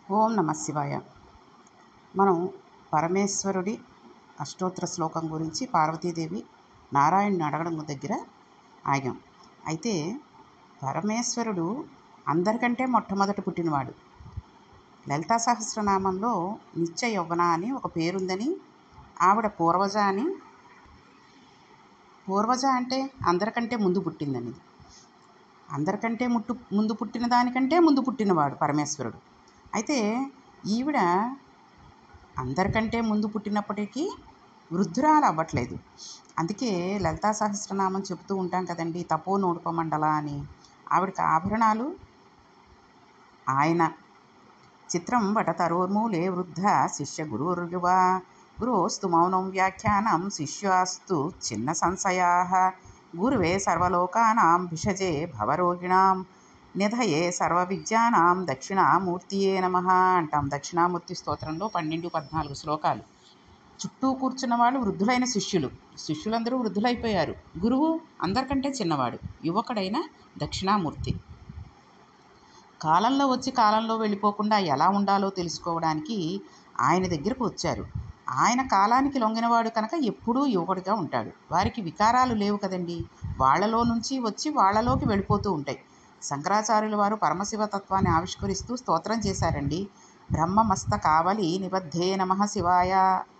ఓం నమ శివాయ. మనం పరమేశ్వరుడి అష్టోత్తర శ్లోకం గురించి పార్వతీదేవి నారాయణుని అడగడం దగ్గర ఆగాం. అయితే పరమేశ్వరుడు అందరికంటే మొట్టమొదట పుట్టినవాడు. లలితా సహస్రనామంలో నిత్య యౌవన అని ఒక పేరుందని, ఆవిడ పూర్వజ అని. పూర్వజ అంటే అందరికంటే ముందు పుట్టిందని. అందరికంటే ముందు పుట్టిన దానికంటే ముందు పుట్టినవాడు పరమేశ్వరుడు. అయితే ఈవిడ అందరికంటే ముందు పుట్టినప్పటికీ వృద్ధురాలు అవ్వట్లేదు. అందుకే లలితా సహస్రనామం చెప్తూ ఉంటాం కదండి, తపో నోడుపమండల అని. ఆవిడకి ఆభరణాలు ఆయన. చిత్రం వటతరోర్మూలే వృద్ధ శిష్య గురుర్యువ గురోస్తు మౌనం వ్యాఖ్యానం శిష్యాస్తు చిన్న సంశయా గురువే సర్వలోకానాం భిషజే భవరోగిణాం నిధయే సర్వ విద్యానాం దక్షిణామూర్తియే నమః అంటాం. దక్షిణామూర్తి స్తోత్రంలో 12-14 శ్లోకాలు. చుట్టూ కూర్చున్న వాళ్ళు వృద్ధులైన శిష్యులందరూ వృద్ధులైపోయారు. గురువు అందరికంటే చిన్నవాడు, యువకుడైన దక్షిణామూర్తి. కాలంలో వచ్చి కాలంలో వెళ్ళిపోకుండా ఎలా ఉండాలో తెలుసుకోవడానికి ఆయన దగ్గరకు వచ్చారు. ఆయన కాలానికి లొంగినవాడు కనుక ఎప్పుడూ యువకుడిగా ఉంటాడు. వారికి వికారాలు లేవు కదండి, వాళ్లలో నుంచి వచ్చి వాళ్లలోకి వెళ్ళిపోతూ ఉంటాయి. శంకరాచార్యుల వారు పరమశివతత్వాన్ని ఆవిష్కరిస్తూ స్తోత్రం చేశారండి. బ్రహ్మమస్త కావలి నిబద్ధే నమః శివాయ.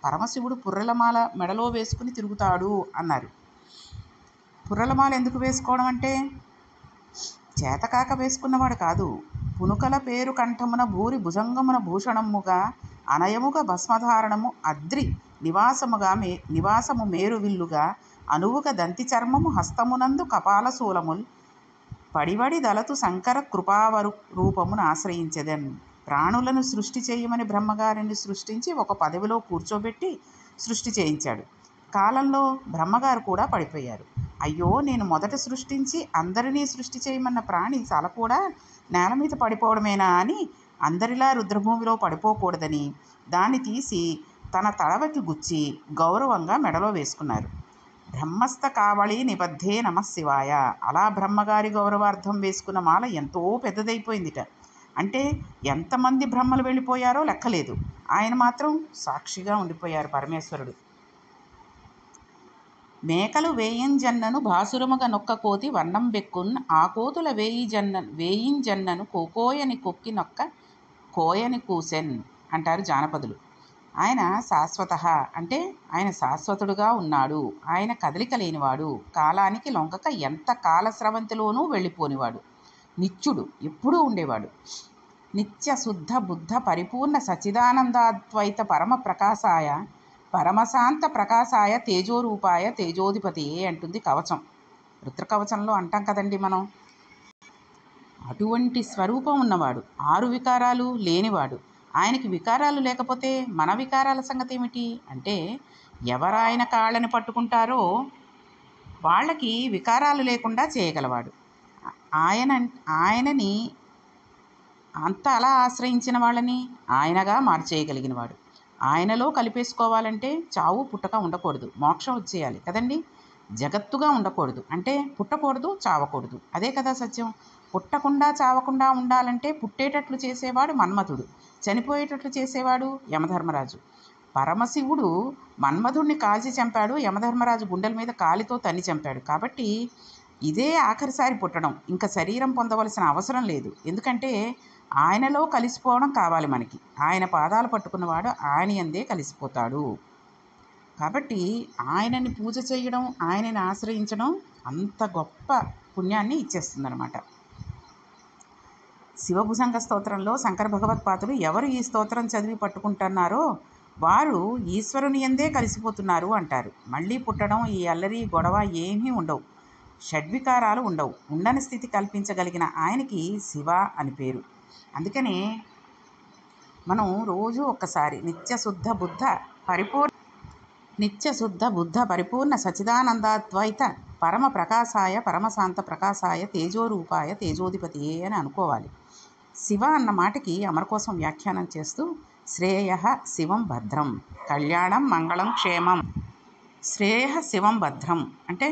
పరమశివుడు పుర్రెలమాల మెడలో వేసుకుని తిరుగుతాడు అన్నారు. పుర్రెలమాల ఎందుకు వేసుకోవడం అంటే చేతకాక వేసుకున్నవాడు కాదు. పునుకల పేరు కంఠమున భూరి భుజంగమున భూషణముగా అనయముగా భస్మధారణము అద్రి నివాసము మేరువిల్లుగా అనువుగా దంతి చర్మము హస్తమునందు కపాల శూలముల్ పడివడి దళతు శంకర కృపావరు రూపమును ఆశ్రయించెదన్. ప్రాణులను సృష్టి చేయమని బ్రహ్మగారిని సృష్టించి ఒక పదవిలో కూర్చోబెట్టి సృష్టి చేయించాడు. కాలంలో బ్రహ్మగారు కూడా పడిపోయారు. అయ్యో, నేను మొదట సృష్టించి అందరినీ సృష్టి చేయమన్న ప్రాణి చాలా కూడా నేల మీద పడిపోవడమేనా అని అందరిలా రుద్రభూమిలో పడిపోకూడదని దాన్ని తీసి తన తడవకి గుచ్చి గౌరవంగా మెడలో వేసుకున్నారు. బ్రహ్మస్థ కావళి నిబద్ధే నమః శివాయ. అలా బ్రహ్మగారి గౌరవార్థం వేసుకున్న మాల ఎంతో పెద్దదైపోయిందిట. అంటే ఎంతమంది బ్రహ్మలు వెళ్ళిపోయారో లెక్కలేదు. ఆయన మాత్రం సాక్షిగా ఉండిపోయారు పరమేశ్వరుడు. మేకలు వేయింజన్నను భాసురముగా నొక్క కోతి వర్ణం బెక్కున్ ఆ కోతుల వేయింజన్నను కోకోయని కొక్కి నొక్క కోయని కూసెన్ అంటారు జానపదులు. ఆయన శాశ్వత అంటే ఆయన శాశ్వతుడుగా ఉన్నాడు. ఆయన కదలిక లేనివాడు, కాలానికి లొంగక ఎంత కాలస్రవంతిలోనూ వెళ్ళిపోనివాడు, నిత్యుడు, ఎప్పుడూ ఉండేవాడు. నిత్య శుద్ధ బుద్ధ పరిపూర్ణ సచిదానందాద్వైత పరమ ప్రకాశాయ పరమశాంత ప్రకాశాయ తేజోరూపాయ తేజోధిపతియే అంటుంది కవచం. రుద్రకవచంలో అంటాం కదండి మనం. అటువంటి స్వరూపం ఉన్నవాడు, 6 వికారాలు లేనివాడు. ఆయనకి వికారాలు లేకపోతే మన వికారాల సంగతి ఏమిటి అంటే, ఎవరాయన కాళ్ళని పట్టుకుంటారో వాళ్ళకి వికారాలు లేకుండా చేయగలవాడు. ఆయనని అంత అలా ఆశ్రయించిన వాళ్ళని ఆయనగా మార్చేయగలిగినవాడు. ఆయనలో కలిపేసుకోవాలంటే చావు పుట్టక ఉండకూడదు, మోక్షం వచ్చేయాలి కదండి. జగత్తుగా ఉండకూడదు అంటే పుట్టకూడదు, చావకూడదు. అదే కదా సత్యం. పుట్టకుండా చావకుండా ఉండాలంటే పుట్టేటట్లు చేసేవాడు మన్మథుడు, చనిపోయేటట్లు చేసేవాడు యమధర్మరాజు. పరమశివుడు మన్మధుడిని కాల్చి చంపాడు, యమధర్మరాజు గుండెల మీద కాలితో తన్ని చంపాడు. కాబట్టి ఇదే ఆఖరిసారి పుట్టడం, ఇంకా శరీరం పొందవలసిన అవసరం లేదు. ఎందుకంటే ఆయనలో కలిసిపోవడం కావాలి మనకి. ఆయన పాదాలు పట్టుకున్నవాడు ఆయన యందే కలిసిపోతాడు. కాబట్టి ఆయనని పూజ చేయడం, ఆయనని ఆశ్రయించడం అంత గొప్ప పుణ్యాన్ని ఇచ్చేస్తుందన్నమాట. శివభుజంగ స్తోత్రంలో శంకర భగవత్పాదులు ఎవరు ఈ స్తోత్రం చదివి పట్టుకుంటున్నారో వారు ఈశ్వరుని యందే కలిసిపోతున్నారు అంటారు. మళ్ళీ పుట్టడం, ఈ అల్లరి గొడవ ఏమీ ఉండవు, షడ్వికారాలు ఉండవు. ఉండని స్థితి కల్పించగలిగిన ఆయనకి శివ అని పేరు. అందుకనే మనం రోజు ఒక్కసారి నిత్యశుద్ధ బుద్ధ పరిపూర్ణ సచిదానందాద్వైత పరమ ప్రకాశాయ పరమశాంత ప్రకాశాయ తేజోరూపాయ తేజోధిపతియే అని అనుకోవాలి. శివ అన్న మాటకి అమర కోసం వ్యాఖ్యానం చేస్తూ శ్రేయ శివం భద్రం కళ్యాణం మంగళం క్షేమం. శ్రేయ శివం భద్రం అంటే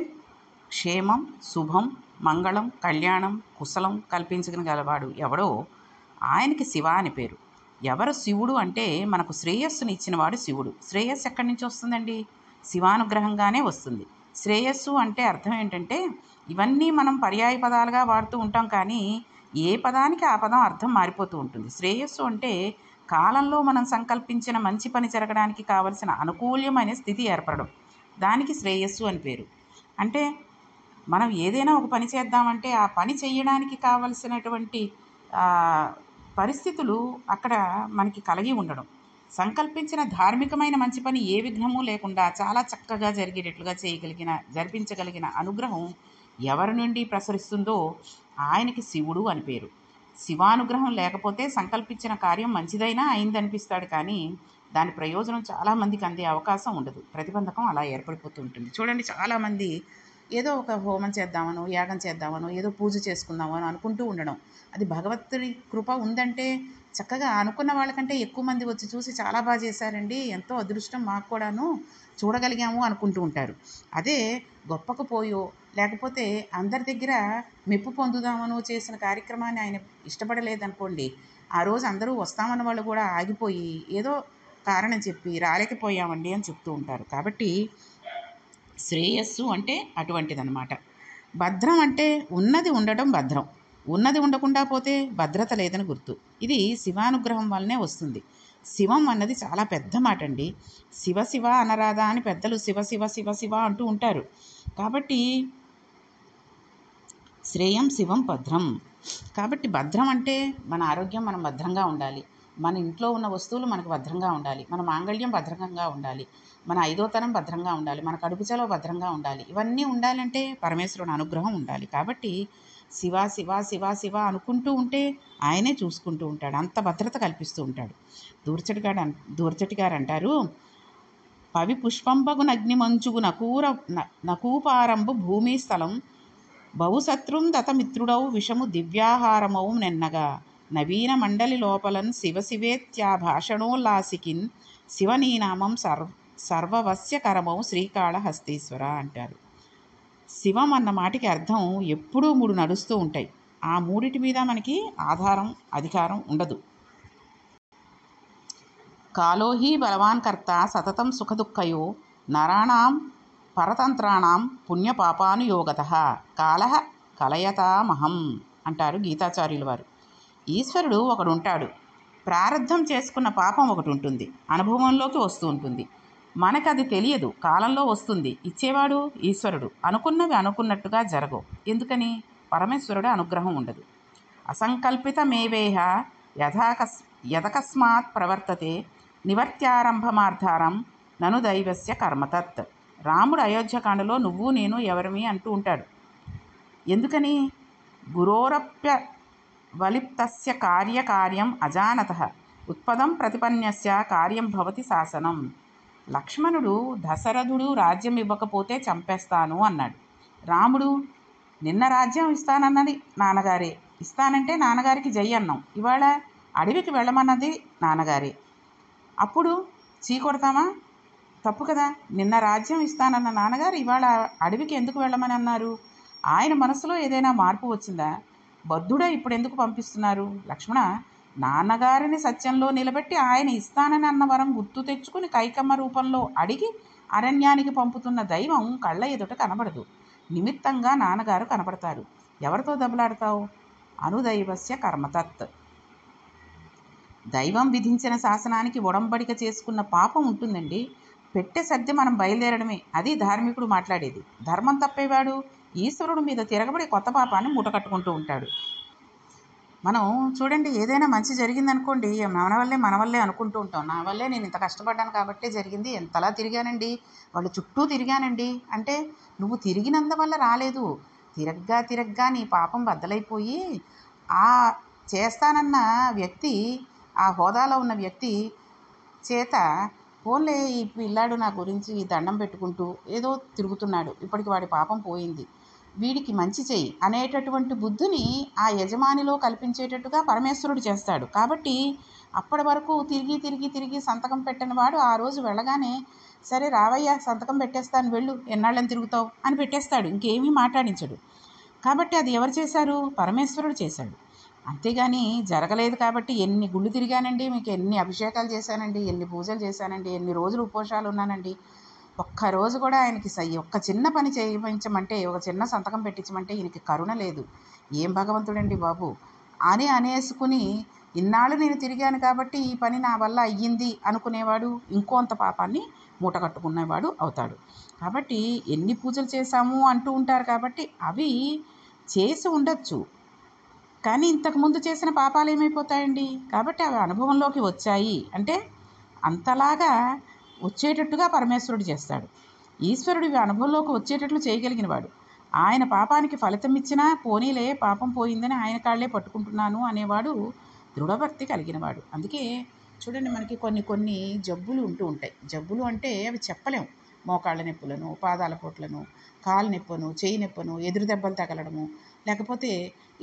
క్షేమం, శుభం, మంగళం, కళ్యాణం, కుశలం కల్పించగలవాడు ఎవడో ఆయనకి శివ అని పేరు. ఎవరు శివుడు అంటే మనకు శ్రేయస్సుని ఇచ్చినవాడు శివుడు. శ్రేయస్సు ఎక్కడి నుంచి వస్తుందండి? శివానుగ్రహంగానే వస్తుంది. శ్రేయస్సు అంటే అర్థం ఏంటంటే ఇవన్నీ మనం పర్యాయ పదాలుగా వాడుతూ ఉంటాం కానీ ఏ పదానికి ఆ పదం అర్థం మారిపోతూ ఉంటుంది. శ్రేయస్సు అంటే కాలంలో మనం సంకల్పించిన మంచి పని జరగడానికి కావలసిన అనుకూల్యమైన స్థితి ఏర్పడడం. దానికి శ్రేయస్సు అని పేరు. అంటే మనం ఏదైనా ఒక పని చేద్దామంటే ఆ పని చేయడానికి కావలసినటువంటి పరిస్థితులు అక్కడ మనకి కలిగి ఉండడం. సంకల్పించిన ధార్మికమైన మంచి పని ఏ విఘ్నము లేకుండా చాలా చక్కగా జరిగేటట్లుగా జరిపించగలిగిన అనుగ్రహం ఎవరి నుండి ప్రసరిస్తుందో ఆయనకి శివుడు అని పేరు. శివానుగ్రహం లేకపోతే సంకల్పించిన కార్యం మంచిదైనా అయిందనిపిస్తాడు కానీ దాని ప్రయోజనం చాలామందికి అందే అవకాశం ఉండదు. ప్రతిబంధకం అలా ఏర్పడిపోతూ ఉంటుంది. చూడండి, చాలామంది ఏదో ఒక హోమం చేద్దామనో, యాగం చేద్దామనో, ఏదో పూజ చేసుకుందామనో అనుకుంటూ ఉండడం. అది భగవంతుడి కృప ఉందంటే చక్కగా అనుకున్న వాళ్ళకంటే ఎక్కువ మంది వచ్చి చూసి చాలా బాగా చేశారండి, ఎంతో అదృష్టం మాకు కూడాను, చూడగలిగాము అనుకుంటూ ఉంటారు. అదే గొప్పకపోయో లేకపోతే అందరి దగ్గర మెప్పు పొందుదామనో చేసిన కార్యక్రమాన్ని ఆయన ఇష్టపడలేదనుకోండి, ఆ రోజు అందరూ వస్తామన్న వాళ్ళు కూడా ఆగిపోయి ఏదో కారణం చెప్పి రాలేకపోయామండి అని చెప్తూ ఉంటారు. కాబట్టి శ్రేయస్సు అంటే అటువంటిదన్నమాట. భద్రం అంటే ఉన్నది ఉండటం భద్రం, ఉన్నది ఉండకుండా పోతే భద్రత లేదని గుర్తు. ఇది శివానుగ్రహం వల్లనే వస్తుంది. శివం అన్నది చాలా పెద్ద మాట అండి. శివ శివ అనరాదా అని పెద్దలు శివ శివ శివ శివ అంటూ ఉంటారు. కాబట్టి శ్రేయం శివం భద్రం. కాబట్టి భద్రం అంటే మన ఆరోగ్యం మనం భద్రంగా ఉండాలి, మన ఇంట్లో ఉన్న వస్తువులు మనకు భద్రంగా ఉండాలి, మన మాంగళ్యం భద్రంగా ఉండాలి, మన ఐదోతనం భద్రంగా ఉండాలి, మన కడుపు చలవ భద్రంగా ఉండాలి. ఇవన్నీ ఉండాలంటే పరమేశ్వరుని అనుగ్రహం ఉండాలి. కాబట్టి శివ శివ శివ శివ అనుకుంటూ ఉంటే ఆయనే చూసుకుంటూ ఉంటాడు, అంత భద్రత కల్పిస్తూ ఉంటాడు. దూర్చటి గారు అంటారు, పవి పుష్పంబగు నగ్ని మంచుగు నకూపారంభు భూమి స్థలం బహుశత్రుం దతమిత్రుడౌ విషము దివ్యాహారమౌ నెన్నగా నవీన మండలి లోపలన్ శివశివేత్యా భాషణోల్లాసికిన్ శివనీనామం సర్వవస్యకరమౌ శ్రీకాళహస్తీశ్వర అంటారు. శివం అన్న మాటకి అర్థం ఎప్పుడూ మూడు నడుస్తూ ఉంటాయి. ఆ మూడిటి మీద మనకి ఆధారం అధికారం ఉండదు. కాలోహి బలవాన్ కర్త సతతం సుఖదుఃఖయో నరాణాం పరతంత్రాణం పుణ్యపాపానుయోగతః కాలః కలయతామహం అంటారు గీతాచార్యుల వారు. ఈశ్వరుడు ఒకడు ఉంటాడు, ప్రారంధం చేసుకున్న పాపం ఒకటి ఉంటుంది, అనుభవంలోకి వస్తూ ఉంటుంది. మనకు అది తెలియదు, కాలంలో వస్తుంది. ఇచ్చేవాడు ఈశ్వరుడు. అనుకున్నవి అనుకున్నట్టుగా జరగవు. ఎందుకని? పరమేశ్వరుడు అనుగ్రహం ఉండదు. అసంకల్పితమేవేహ యథకస్మాత్ ప్రవర్తతే నివర్త్యారంభమార్థారం నను దైవస్య కర్మతత్. రాముడు అయోధ్యకాండలో నువ్వు నేను ఎవరిమి అంటూ ఉంటాడు. ఎందుకని? గురోరప్య వలిప్తస్య కార్యకార్యం అజానతః ఉత్పదం ప్రతిపన్యస్య కార్యం భవతి శాసనం. లక్ష్మణుడు దశరథుడు రాజ్యం ఇవ్వకపోతే చంపేస్తాను అన్నాడు. రాముడు నిన్న రాజ్యం ఇస్తానన్నది నాన్నగారే, ఇస్తానంటే నాన్నగారికి జై అన్నాం. ఇవాళ అడవికి వెళ్ళమన్నది నాన్నగారే, అప్పుడు చీకొడతామా? తప్పు కదా. నిన్న రాజ్యం ఇస్తానన్న నాన్నగారు ఇవాళ అడవికి ఎందుకు వెళ్ళమని అన్నారు? ఆయన మనసులో ఏదైనా మార్పు వచ్చిందా? బద్ధుడే ఇప్పుడు ఎందుకు పంపిస్తున్నారు? లక్ష్మణ, నాన్నగారిని సత్యంలో నిలబెట్టి ఆయన ఇస్తానని అన్న వరం గుర్తు తెచ్చుకుని కైకమ్మ రూపంలో అడిగి అరణ్యానికి పంపుతున్న దైవం కళ్ళ ఎదుట కనబడదు, నిమిత్తంగా నాన్నగారు కనపడతారు. ఎవరితో దెబ్బలాడతావు? అనుదైవస్య కర్మతత్. దైవం విధించిన శాసనానికి ఒడంబడిక చేసుకున్న పాపం ఉంటుందండి. పెట్టే సర్ది మనం బయలుదేరడమే. అది ధార్మికుడు మాట్లాడేది. ధర్మం తప్పేవాడు ఈశ్వరుడు మీద తిరగబడి కొత్త పాపాన్ని మూటకట్టుకుంటూ ఉంటాడు. మనం చూడండి, ఏదైనా మంచి జరిగిందనుకోండి, మన వల్లే అనుకుంటూ ఉంటాం. నా వల్లే, నేను ఇంత కష్టపడ్డాను కాబట్టే జరిగింది, ఎంతలా తిరిగానండి, వాళ్ళు చుట్టూ తిరిగానండి అంటే నువ్వు తిరిగినందువల్ల రాలేదు. తిరగ్గా నీ పాపం బద్దలైపోయి ఆ చేస్తానన్న వ్యక్తి, ఆ హోదాలో ఉన్న వ్యక్తి చేత పోన్లే ఈ పిల్లాడు నా గురించి దండం పెట్టుకుంటూ ఏదో తిరుగుతున్నాడు, ఇప్పటికి వాడి పాపం పోయింది, వీడికి మంచి చెయ్యి అనేటటువంటి బుద్ధిని ఆ యజమానిలో కల్పించేటట్టుగా పరమేశ్వరుడు చేస్తాడు. కాబట్టి అప్పటి వరకు తిరిగి సంతకం పెట్టని వాడు ఆ రోజు వెళ్ళగానే సరే రావయ్యా సంతకం పెట్టేస్తాను వెళ్ళు, ఎన్నాళ్ళని తిరుగుతావు అని పెట్టేస్తాడు, ఇంకేమీ మాట్లాడించడు. కాబట్టి అది ఎవరు చేశారు? పరమేశ్వరుడు చేశాడు. అంతేగాని జరగలేదు కాబట్టి ఎన్ని గుళ్ళు తిరిగానండి, మీకు ఎన్ని అభిషేకాలు చేశానండి, ఎన్ని పూజలు చేశానండి, ఎన్ని రోజులు ఉపవాసాలు ఉన్నానండి. ఒక్కరోజు కూడా ఆయనకి ఒక్క చిన్న పని చేయించమంటే, ఒక చిన్న సంతకం పెట్టించమంటే ఈయనకి కరుణ లేదు. ఏం భగవంతుడండి బాబు అని అనేసుకుని, ఇన్నాళ్ళు నేను తిరిగాను కాబట్టి ఈ పని నా వల్ల అయ్యింది అనుకునేవాడు ఇంకొంత పాపాన్ని మూట కట్టుకునేవాడు అవుతాడు. కాబట్టి ఎన్ని పూజలు చేశాము అంటూ ఉంటారు కాబట్టి అవి చేసి ఉండొచ్చు, కానీ ఇంతకుముందు చేసిన పాపాలు ఏమైపోతాయండి? కాబట్టి అవి అనుభవంలోకి వచ్చాయి అంటే అంతలాగా వచ్చేటట్టుగా పరమేశ్వరుడు చేస్తాడు. ఈశ్వరుడు ఇవి అనుభవంలోకి వచ్చేటట్లు చేయగలిగిన వాడు. ఆయన పాపానికి ఫలితం ఇచ్చినా పోనీలే పాపం పోయిందని ఆయన కాళ్ళే పట్టుకుంటున్నాను అనేవాడు దృఢభక్తి కలిగినవాడు. అందుకే చూడండి, మనకి కొన్ని కొన్ని జబ్బులు ఉంటూ ఉంటాయి. జబ్బులు అంటే అవి చెప్పలేము. మోకాళ్ళ నొప్పులను, పాదాల పోట్లను, కాలు నొప్పును, చేయి నొప్పును, ఎదురు దెబ్బలు తగలడము, లేకపోతే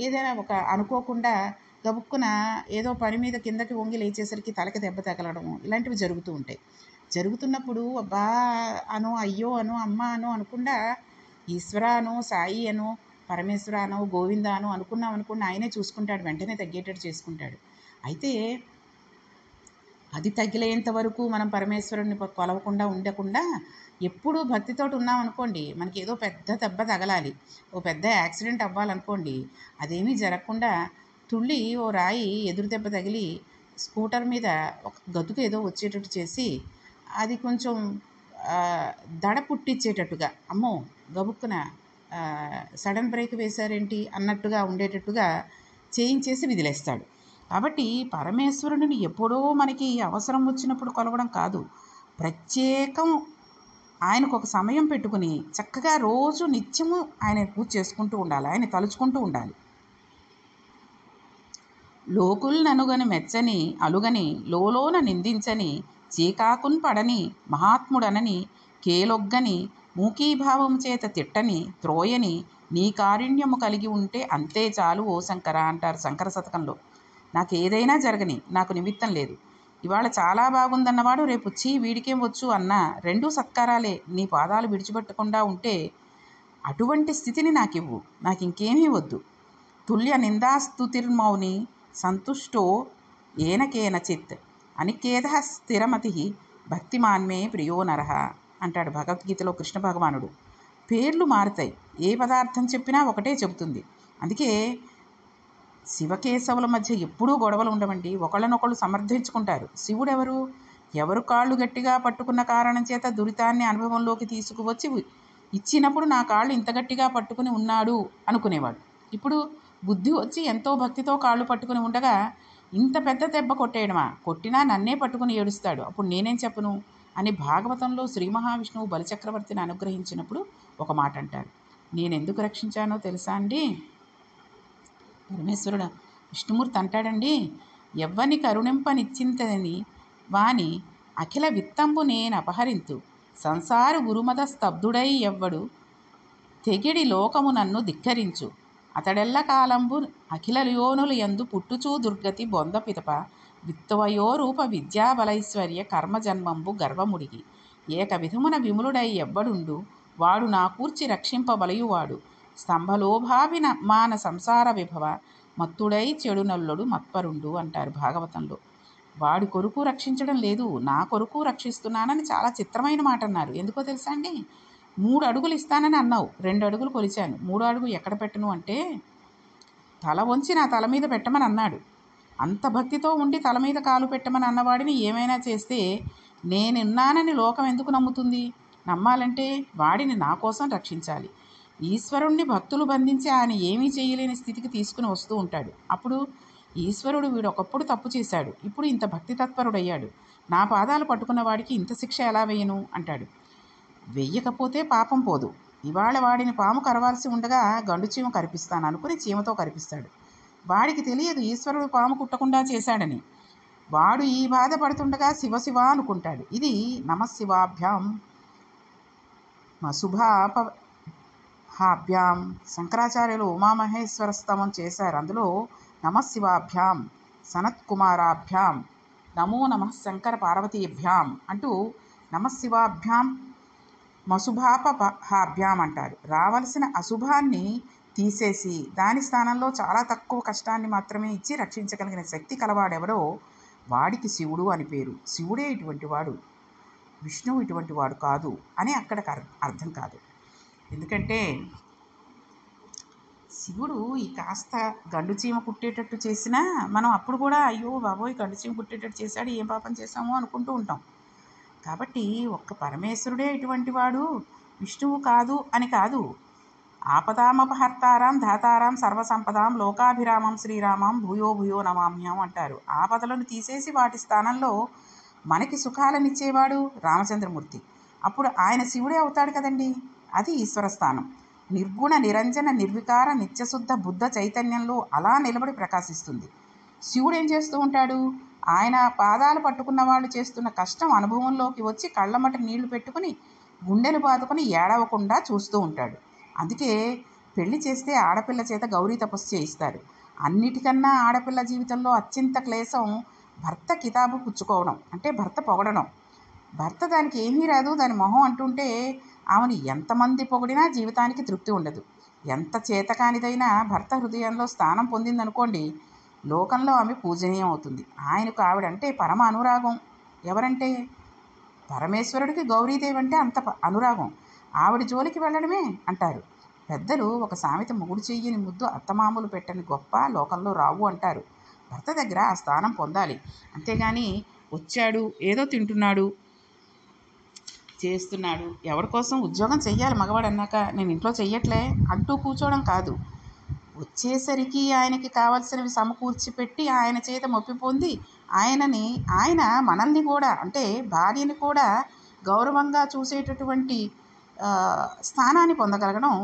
ఏదైనా ఒక అనుకోకుండా గబుక్కున ఏదో పని మీద కిందకి వంగి లేచేసరికి తలకి దెబ్బ తగలడము, ఇలాంటివి జరుగుతూ ఉంటాయి. జరుగుతున్నప్పుడు అబ్బా అనో, అయ్యో అనో, అమ్మ అనో అనకుండా ఈశ్వర అనో, సాయి అనో, పరమేశ్వర అనో, గోవింద అనో అనుకున్నాం అనుకున్న ఆయనే చూసుకుంటాడు, వెంటనే తగ్గేటట్టు చేసుకుంటాడు. అయితే అది తగిలేంత వరకు మనం పరమేశ్వరుని కొలవకుండా ఉండకుండా ఎప్పుడూ భక్తితోటి ఉన్నాం అనుకోండి, మనకి ఏదో పెద్ద దెబ్బ తగలాలి, ఓ పెద్ద యాక్సిడెంట్ అవ్వాలనుకోండి, అదేమీ జరగకుండా తుళ్ళి ఓ రాయి ఎదురు దెబ్బ తగిలి స్కూటర్ మీద ఒక గతుకు ఏదో వచ్చేటట్టు చేసి అది కొంచెం దడ పుట్టించేటట్టుగా, అమ్మో గబుక్కున సడన్ బ్రేక్ వేశారేంటి అన్నట్టుగా ఉండేటట్టుగా చేయించేసి విదిలేస్తాడు. కాబట్టి పరమేశ్వరుడిని ఎప్పుడో మనకి అవసరం వచ్చినప్పుడు కొలవడం కాదు, ప్రత్యేకం ఆయనకు ఒక సమయం పెట్టుకుని చక్కగా రోజు నిత్యము ఆయన పూజ చేసుకుంటూ ఉండాలి, ఆయన తలుచుకుంటూ ఉండాలి. లోకుల్ననుగని మెచ్చని అలుగని లోలోన నిందించని చీకాకున్ పడని మహాత్ముడనని కేలొగ్గని మూకీభావము చేత తిట్టని త్రోయని నీ కారుణ్యము కలిగి ఉంటే అంతే చాలు ఓ శంకర అంటారు శంకర శతకంలో. నాకు ఏదైనా జరగని, నాకు నిమిత్తం లేదు. ఇవాళ చాలా బాగుందన్నవాడు రేపు వీడికేం వచ్చు అన్న రెండూ సత్కారాలే. నీ పాదాలు విడిచిపెట్టకుండా ఉంటే అటువంటి స్థితిని నాకివ్వు, నాకు ఇంకేమీ వద్దు. తుల్య నిందాస్తుతిర్మౌని సంతుష్టో ఏనకేనచిత్ అనికేత స్థిరమతి భక్తిమాన్మే ప్రియో నరహ అంటాడు భగవద్గీతలో కృష్ణ భగవానుడు. పేర్లు మారుతాయి, ఏ పదార్థం చెప్పినా ఒకటే చెబుతుంది. అందుకే శివకేశవుల మధ్య ఎప్పుడూ గొడవలు ఉండవండి, ఒకళ్ళనొకళ్ళు సమర్థించుకుంటారు. శివుడెవరు? ఎవరు కాళ్ళు గట్టిగా పట్టుకున్న కారణం చేత దురితాన్ని అనుభవంలోకి తీసుకువచ్చి ఇచ్చినప్పుడు నా కాళ్ళు ఇంత గట్టిగా పట్టుకుని ఉన్నాడు అనుకునేవాడు. ఇప్పుడు బుద్ధి వచ్చి ఎంతో భక్తితో కాళ్ళు పట్టుకుని ఉండగా ఇంత పెద్ద దెబ్బ కొట్టేయడమా, కొట్టినా నన్నే పట్టుకుని ఏడుస్తాడు, అప్పుడు నేనేం చెప్పను అని భాగవతంలో శ్రీ మహావిష్ణువు బలిచక్రవర్తిని అనుగ్రహించినప్పుడు ఒక మాట అంటారు. నేను ఎందుకు రక్షించానో తెలుసా అండి? పరమేశ్వరుడు విష్ణుమూర్తి అంటాడండి, ఎవ్వని కరుణింపనిచ్చింతని వాని అఖిల విత్తంబు నేను అపహరింతు సంసారు గురుమద స్తబ్దుడై ఎవ్వడు తెగిడి లోకము నన్ను ధిక్కరించు అతడెల్ల కాలంబు అఖిల యోనులు యందు పుట్టుచూ దుర్గతి బొంద పిదప విత్తువయో రూప విద్యాబలైశ్వర్య కర్మజన్మంబు గర్వముడిగి ఏక విధమున విములుడై ఎవ్వడుండు వాడు నా కూర్చి రక్షింపబలయువాడు స్తంభలోభావిన మాన సంసార విభవ మత్తుడై చెడునల్లుడు మత్పరుండు అంటారు భాగవతంలో. వాడి కొరకు రక్షించడం లేదు, నా కొరకు రక్షిస్తున్నానని చాలా చిత్రమైన మాట అన్నారు. ఎందుకో తెలుసా అండి? 3 అడుగులు ఇస్తానని అన్నావు, 2 అడుగులు కొలిచాను, 3 అడుగు ఎక్కడ పెట్టను అంటే తల వంచి నా తల మీద పెట్టమని అన్నాడు. అంత భక్తితో ఉండి తల మీద కాలు పెట్టమని అన్నవాడిని ఏమైనా చేస్తే నేనున్నానని లోకం ఎందుకు నమ్ముతుంది? నమ్మాలంటే వాడిని నా కోసం రక్షించాలి. ఈశ్వరుణ్ణి భక్తులు బంధించి ఆయన ఏమీ చేయలేని స్థితికి తీసుకుని వస్తూ ఉంటాడు. అప్పుడు ఈశ్వరుడు వీడు ఒకప్పుడు తప్పు చేశాడు, ఇప్పుడు ఇంత భక్తి తత్పరుడయ్యాడు, నా పాదాలు పట్టుకున్న వాడికి ఇంత శిక్ష ఎలా వేయను అంటాడు. వెయ్యకపోతే పాపం పోదు. ఇవాళ వాడిని పాము కరవాల్సి ఉండగా గండు చీమ కరిపిస్తాను అనుకుని చీమతో కరిపిస్తాడు. వాడికి తెలియదు ఈశ్వరుడు పాము కుట్టకుండా చేశాడని. వాడు ఈ బాధ పడుతుండగా శివశివ అనుకుంటాడు. ఇది నమశివాభ్యాం మశుభాపహాభ్యాం శంకరాచార్యులు ఉమామహేశ్వర స్తవం చేశారు. అందులో నమశివాభ్యాం సనత్కుమారాభ్యాం నమో నమః శంకర పార్వతీభ్యాం అంటూ నమశివాభ్యాం మశుభాపహాభ్యాం అంటారు. రావలసిన అశుభాన్ని తీసేసి దాని స్థానంలో చాలా తక్కువ కష్టాన్ని మాత్రమే ఇచ్చి రక్షించగలిగిన శక్తి కలవాడెవరో వాడికి శివుడు అని పేరు. శివుడే ఇటువంటి వాడు, విష్ణువు ఇటువంటి వాడు కాదు అని అక్కడికి అర్థం కాదు. ఎందుకంటే శివుడు ఈ కాస్త గండు చీమ కుట్టేటట్టు చేసినా మనం అప్పుడు కూడా అయ్యో బాబోయ్ గండు చీమ కుట్టేటట్టు చేశాడు, ఏం పాపం చేశామో అనుకుంటూ ఉంటాం. కాబట్టి ఒక్క పరమేశ్వరుడే ఇటువంటి వాడు, విష్ణువు కాదు అని కాదు. ఆపదామపహర్తారాం ధాతారాం సర్వసంపదాం లోకాభిరామం శ్రీరామం భూయో భూయో నమామ్యం అంటారు. ఆపదలను తీసేసి వాటి స్థానంలో మనకి సుఖాలనిచ్చేవాడు రామచంద్రమూర్తి. అప్పుడు ఆయన శివుడే అవుతాడు కదండి. అది ఈశ్వర స్థానం. నిర్గుణ నిరంజన నిర్వికార నిత్యశుద్ధ బుద్ధ చైతన్యంలో అలా నిలబడి ప్రకాశిస్తుంది. శివుడు ఏం చేస్తూ ఉంటాడు? ఆయన పాదాలు పట్టుకున్న వాళ్ళు చేస్తున్న కష్టం అనుభవంలోకి వచ్చి కళ్ళమట నీళ్లు పెట్టుకుని గుండెలు బాదుకొని ఏడవకుండా చూస్తూ ఉంటాడు. అందుకే పెళ్లి చేస్తే ఆడపిల్ల చేత గౌరీ తపస్సు చేయిస్తారు. అన్నిటికన్నా ఆడపిల్ల జీవితంలో అత్యంత క్లేశం భర్త కితాబు పుచ్చుకోవడం, అంటే భర్త పొగడడం. భర్త దానికి ఏమీ రాదు, దాని మొహం అంటుంటే ఆమెను ఎంతమంది పొగిడినా జీవితానికి తృప్తి ఉండదు. ఎంత చేతకానిదైనా భర్త హృదయంలో స్థానం పొందిందనుకోండి, లోకంలో ఆమె పూజనీయం అవుతుంది. ఆయనకు ఆవిడంటే పరమ అనురాగం. ఎవరంటే పరమేశ్వరుడికి గౌరీదేవి అంటే అంత అనురాగం. ఆవిడ జోలికి వెళ్ళడమే అంటారు పెద్దలు. ఒక సామెత, మొగుడు చెయ్యని ముద్దు అత్తమామలు పెట్టని గొప్ప లోకంలో రావు అంటారు. భర్త దగ్గర ఆ స్థానం పొందాలి. అంతేగాని వచ్చాడు ఏదో తింటున్నాడు చేస్తున్నాడు, ఎవరి కోసం ఉద్యోగం చెయ్యాలి మగవాడు అన్నాక నేను ఇంట్లో చెయ్యట్లే అంటూ కూర్చోవడం కాదు. వచ్చేసరికి ఆయనకి కావాల్సినవి సమకూర్చి పెట్టి ఆయన చేత మొప్పి పొంది ఆయన మనల్ని కూడా, అంటే భార్యని కూడా గౌరవంగా చూసేటటువంటి స్థానాన్ని పొందగలగడం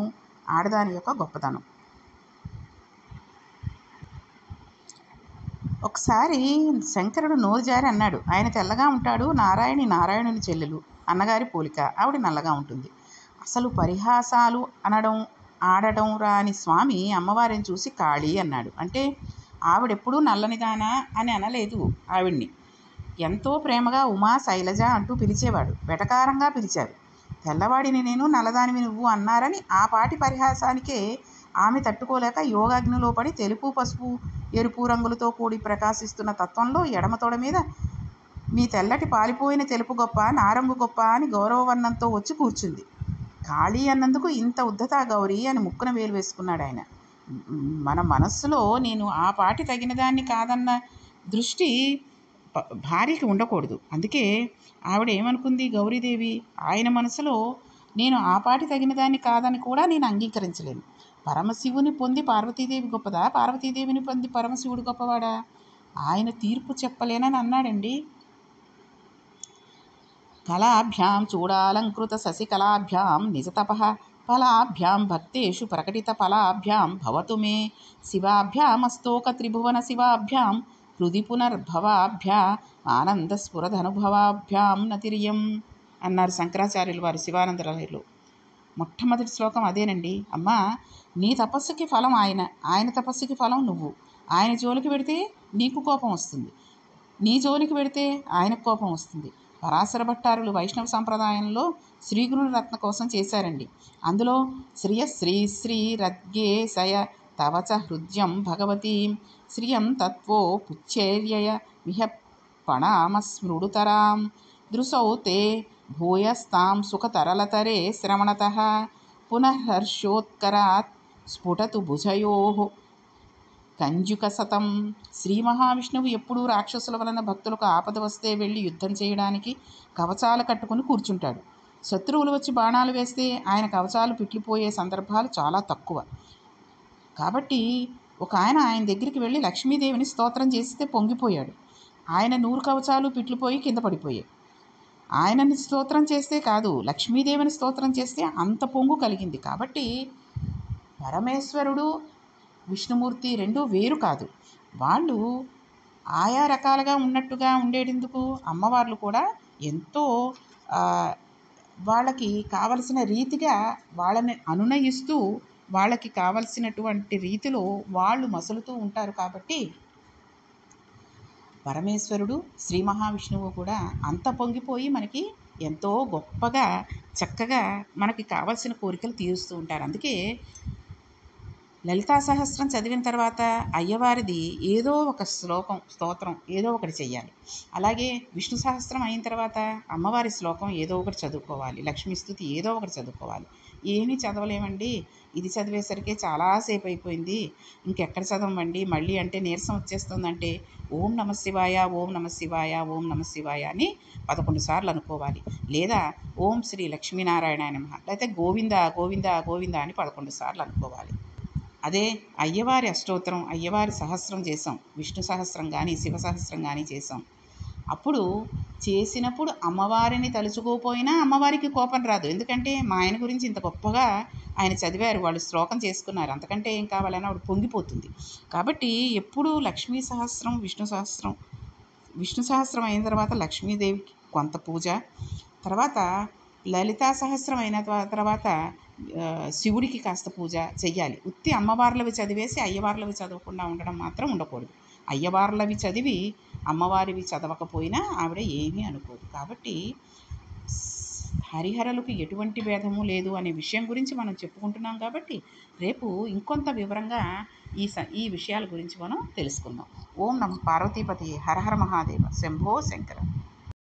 ఆడదాని యొక్క గొప్పతనం. ఒకసారి శంకరుడు నోరు జారి అన్నాడు, ఆయన తెల్లగా ఉంటాడు, నారాయణుని చెల్లెలు, అన్నగారి పోలిక, ఆవిడ నల్లగా ఉంటుంది. అసలు పరిహాసాలు ఆడడం రాని స్వామి అమ్మవారిని చూసి కాళీ అన్నాడు. అంటే ఆవిడెప్పుడూ నల్లనిదానా అని అనలేదు. ఆవిడ్ని ఎంతో ప్రేమగా ఉమా శైలజ అంటూ పిలిచేవాడు. వెటకారంగా పిలిచారు. తెల్లవాడిని నేను, నల్లదానివి నువ్వు అన్నారని ఆ పాటి పరిహాసానికే ఆమె తట్టుకోలేక యోగాగ్నిలో పడి తెలుపు పసుపు ఎరుపు రంగులతో కూడి ప్రకాశిస్తున్న తత్వంలో ఎడమ తొడ మీద మీ తెల్లటి పాలిపోయిన తెలుపు గొప్ప, నారంగు గొప్ప అని గౌరవవర్ణంతో వచ్చి కూర్చుంది. ఖాళీ అన్నందుకు ఇంత ఉద్ధత గౌరీ అని ముక్కున వేలు వేసుకున్నాడు ఆయన. మన మనస్సులో నేను ఆ పాటి తగినదాన్ని కాదన్న దృష్టి భార్యకి ఉండకూడదు. అందుకే ఆవిడ ఏమనుకుంది గౌరీదేవి, ఆయన మనసులో నేను ఆ పాటి తగినదాన్ని కాదని కూడా నేను అంగీకరించలేను. పరమశివుని పొంది పార్వతీదేవి గొప్పదా, పార్వతీదేవిని పొంది పరమశివుడు గొప్పవాడా? ఆయన తీర్పు చెప్పలేనని అన్నాడండి. కళాభ్యాం చూడాలంకృత శశికళాభ్యాం నిజతపః ఫలాభ్యాం భక్తేషు ప్రకటిత ఫలాభ్యాం భవతు మే శివాభ్యామస్తోక త్రిభువన శివాభ్యాం హృది పునర్భవాభ్యా ఆనంద స్ఫురదనుభవాభ్యాం నతిరియం అన్నారు శంకరాచార్యులు వారు శివానందలహరిలో. మొట్టమొదటి శ్లోకం అదేనండి. అమ్మా, నీ తపస్సుకి ఫలం ఆయన తపస్సుకి ఫలం నువ్వు. ఆయన జోలికి పెడితే నీకు కోపం వస్తుంది, నీ జోలికి పెడితే ఆయనకు కోపం వస్తుంది. పరాశర భట్టారులు వైష్ణవ సంప్రదాయంలో శ్రీగురుని రత్న కోసం చేశారండి. అందులో శ్రీ శ్రీ రద్గే సయ తవచ హృద్యం భగవతీం శ్రియం తత్వో పుచ్చేర్యయ మిహ పణామస్మృడుతరాం దృశౌ తే భూయస్తాం సుఖతరలతరే శ్రవణతః పునఃహర్షోత్కరాత్ స్ఫుటతు భుజయోః కంజుకసతం. శ్రీ మహావిష్ణువు ఎప్పుడూ రాక్షసుల వలన భక్తులకు ఆపద వస్తే వెళ్ళి యుద్ధం చేయడానికి కవచాలు కట్టుకుని కూర్చుంటాడు. శత్రువులు వచ్చి బాణాలు వేస్తే ఆయన కవచాలు పిట్లిపోయే సందర్భాలు చాలా తక్కువ. కాబట్టి ఒక ఆయన దగ్గరికి వెళ్ళి లక్ష్మీదేవిని స్తోత్రం చేస్తే పొంగిపోయాడు. ఆయన 100 కవచాలు పిట్లిపోయి కింద పడిపోయాయి. ఆయనని స్తోత్రం చేస్తే కాదు, లక్ష్మీదేవిని స్తోత్రం చేస్తే అంత పొంగు కలిగింది. కాబట్టి పరమేశ్వరుడు విష్ణుమూర్తి రెండూ వేరు కాదు. వాళ్ళు ఆయా రకాలుగా ఉన్నట్టుగా ఉండేటందుకు అమ్మవార్లు కూడా ఎంతో వాళ్ళకి కావలసిన రీతిగా వాళ్ళని అనునయిస్తూ వాళ్ళకి కావలసినటువంటి రీతిలో వాళ్ళు మసులుతూ ఉంటారు. కాబట్టి పరమేశ్వరుడు శ్రీ మహావిష్ణువు కూడా అంత పొంగిపోయి మనకి ఎంతో గొప్పగా చక్కగా మనకి కావలసిన కోరికలు తీరుస్తూ ఉంటారు. అందుకే లలితా సహస్రం చదివిన తర్వాత అయ్యవారిది ఏదో ఒక స్తోత్రం ఏదో ఒకటి చెయ్యాలి. అలాగే విష్ణు సహస్రం అయిన తర్వాత అమ్మవారి శ్లోకం ఏదో ఒకటి చదువుకోవాలి. లక్ష్మీ స్తుతి ఏదో ఒకటి చదువుకోవాలి. ఏమీ చదవలేమండి, ఇది చదివేసరికి చాలాసేపు అయిపోయింది, ఇంకెక్కడ చదవమండి, మళ్ళీ అంటే నీరసం వచ్చేస్తుందంటే ఓం నమ శివాయ, ఓం నమ శివాయ, ఓం నమ శివాయ అని 11 సార్లు అనుకోవాలి. లేదా ఓం శ్రీ లక్ష్మీనారాయణ నమః, లేకపోతే గోవింద గోవింద గోవింద అని 11 సార్లు అనుకోవాలి. అదే అయ్యవారి అష్టోత్తరం, అయ్యవారి సహస్రం చేసాం, విష్ణు సహస్రం కానీ శివ సహస్రం కానీ చేసాం, అప్పుడు చేసినప్పుడు అమ్మవారిని తలుచుకోపోయినా అమ్మవారికి కోపం రాదు. ఎందుకంటే మా ఆయన గురించి ఇంత గొప్పగా ఆయన చదివారు, వాళ్ళు శ్లోకం చేసుకున్నారు, అంతకంటే ఏం కావాలని ఆవిడ పొంగిపోతుంది. కాబట్టి ఎప్పుడూ లక్ష్మీ సహస్రం, విష్ణు సహస్రం అయిన తర్వాత లక్ష్మీదేవికి కొంత పూజ, తర్వాత లలితా సహస్రం అయిన తర్వాత శివుడికి కాస్త పూజ చెయ్యాలి. ఉత్తి అమ్మవార్లవి చదివేసి అయ్యవార్లవి చదవకుండా ఉండడం మాత్రం ఉండకూడదు. అయ్యవార్లవి చదివి అమ్మవారివి చదవకపోయినా ఆవిడ ఏమీ అనుకోదు. కాబట్టి హరిహరలకు ఎటువంటి భేదము లేదు అనే విషయం గురించి మనం చెప్పుకుంటున్నాం. కాబట్టి రేపు ఇంకొంత వివరంగా ఈ విషయాల గురించి మనం తెలుసుకుందాం. ఓం నమ పార్వతీపతి, హరహర మహాదేవ, శంభో శంకర.